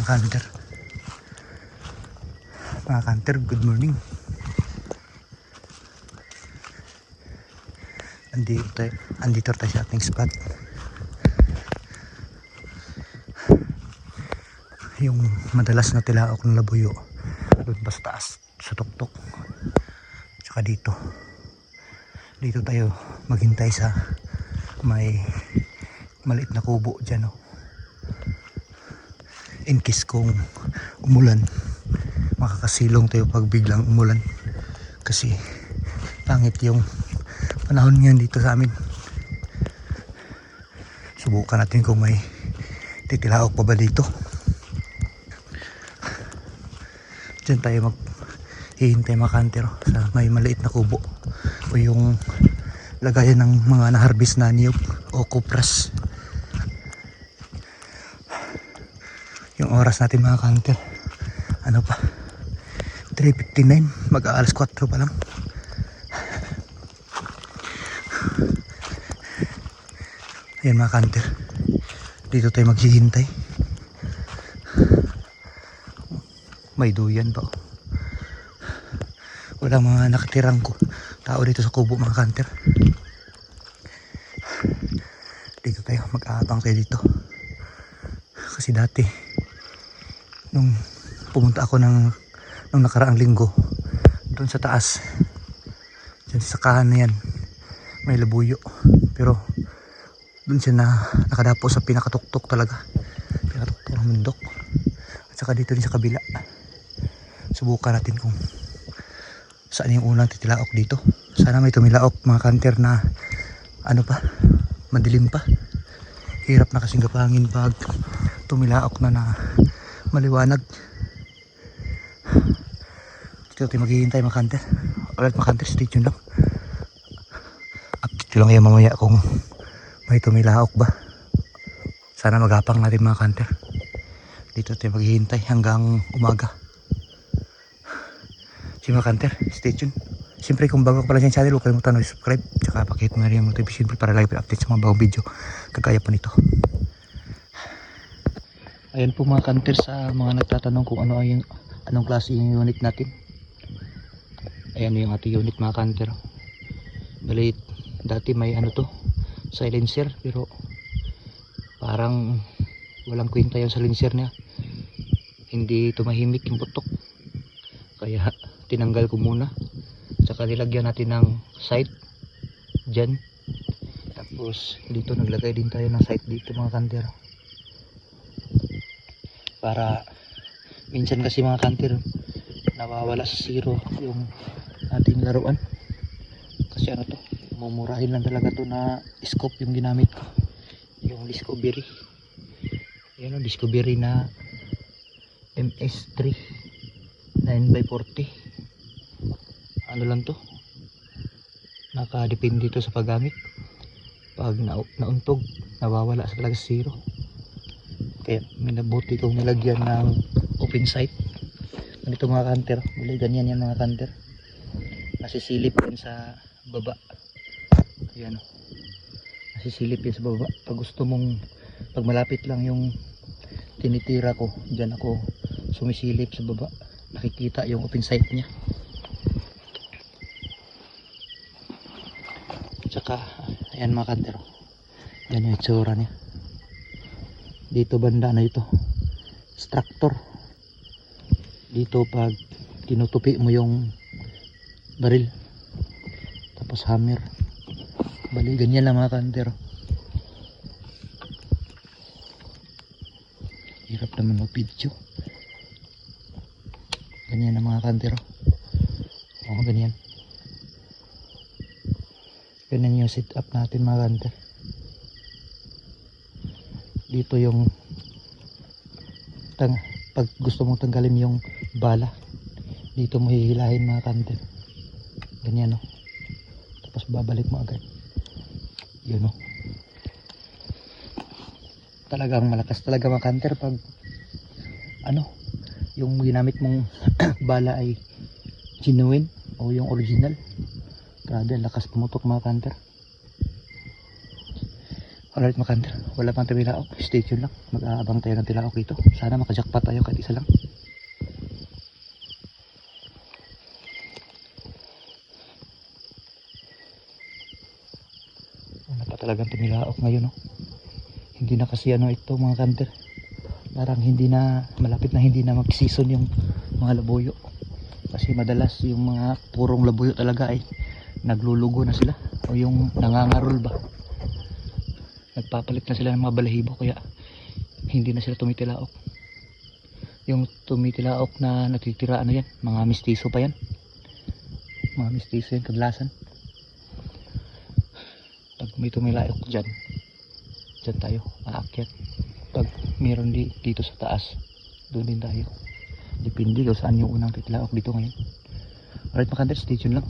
kanter. Mga kanter, good morning. Andito tayo sa ating spot. Yung madalas na tilaok ng labuyo doon ba sa taas sa tuktok. Tsaka dito tayo maghintay sa may maliit na kubo dyan, in case kung umulan makakasilong tayo pag biglang umulan, kasi pangit yung panahon ngayon dito sa amin. Subukan natin kung may titilaok pa ba dito. Diyan tayo maghihintay mga kanter sa may maliit na kubo o yung lagayan ng mga na-harvest na niyog o kupras. Yung oras natin mga kanter, ano pa, 3:59, mag-aalas 4 pa lang. Ayan mga kanter, dito tayo maghihintay. May duyan pa. Walang mga nakatirang tao dito sa kubo mga kanter. Dito tayo, mag-aabang tayo dito. Kasi dati nung pumunta ako nung nakaraang linggo doon sa taas, dyan sa sakahan na yan, may labuyo, pero doon siya nakadapo sa pinakatuktok talaga, pinakatuktok ng bundok. At saka dito din sa kabila. Subukan natin kung saan yung unang titilaok dito. Sana may tumilaok mga kanter na ano pa, madilim pa. Hirap na kasing gapangin pag tumilaok na maliwanag. Dito tayo maghihintay mga kanter. Alright mga kanter, stay tuned lang. Update lang kayo mamaya kung may tumilaok ba. Sana magapang natin mga kanter. Dito tayo maghihintay hanggang umaga. Sige mga kanter, stay tuned. Siyempre kung bago ka pala sa channel, huwag kalimutan na subscribe. Tsaka pakihit mo na rin yung notification bell para lagi update sa mga bagong video kagaya po nito. Ayan po mga kanter, sa mga nagtatanong kung anong klase yung unit natin. Ayan yung ating unit mga kanter. Balit dati may silencer, pero parang walang kwenta yung silencer niya. Hindi tumahimik yung putok. Kaya tinanggal ko muna. Tsaka nilagyan natin ng sight dyan. Tapos dito naglagay din tayo ng sight dito mga kanter. Para minsan kasi mga kanter nawawala sa zero yung ating laruan. Kasi mumurahin lang talaga to na scope yung ginamit ko. Yung Discovery. Ayan Discovery na MS3 9x40. Ano lang to, nakadepende dito sa paggamit. Pag nauntog nawawala sa talaga zero. Kaya minabuti kong nilagyan ng open sight. Ganito mga kanter, bali ganyan yan mga kanter, nasisilip yan sa baba. Ayan nasisilip yan sa baba. Pag gusto mong, pag malapit lang yung tinitira ko, dyan ako sumisilip sa baba, nakikita yung open sight nya. Tsaka ayan mga kanter, yan yung itsura nya. Dito banda na ito extractor. Dito pag tinutupi mo yung baril, tapos hammer. Bali ganyan lang mga kanter. Hirap naman mag video. Ganyan na mga kanter. Ganyan. Ganyan yung setup natin mga kanter. Dito yung pag gusto mong tanggalin yung bala, dito mo hihilahin mga kanter. Ganyan tapos babalik mo agad. Yun talagang malakas talaga mga kanter pag yung ginamit mong bala ay genuine o yung original. Grabe, lakas pumutok mga kanter. Alright mga kanter, wala pang tilaok. Stay tuned lang. Mag-aabang tayo ng tilaok dito. Sana makajackpot tayo kahit isa lang. Wala pa talagang tumilaok ngayon, no? Hindi na kasi ano ito mga kanter. Parang hindi na, malapit na hindi na mag-season yung mga labuyo. Kasi madalas yung mga purong labuyo talaga ay naglulugo na sila. O yung nangangarol ba. Nagpapalit na sila ng mga balahibo kaya hindi na sila tumitilaok. Yung tumitilaok na natitira ano yan, mga mistiso pa yan. Mga mistiso yan, kadlasan. Pag may tumilaok dyan tayo aakyat. Pag meron dito sa taas, doon din tayo. Depende kung saan yung unang titilaok dito ngayon. Alright mga kanter, stay tuned lang.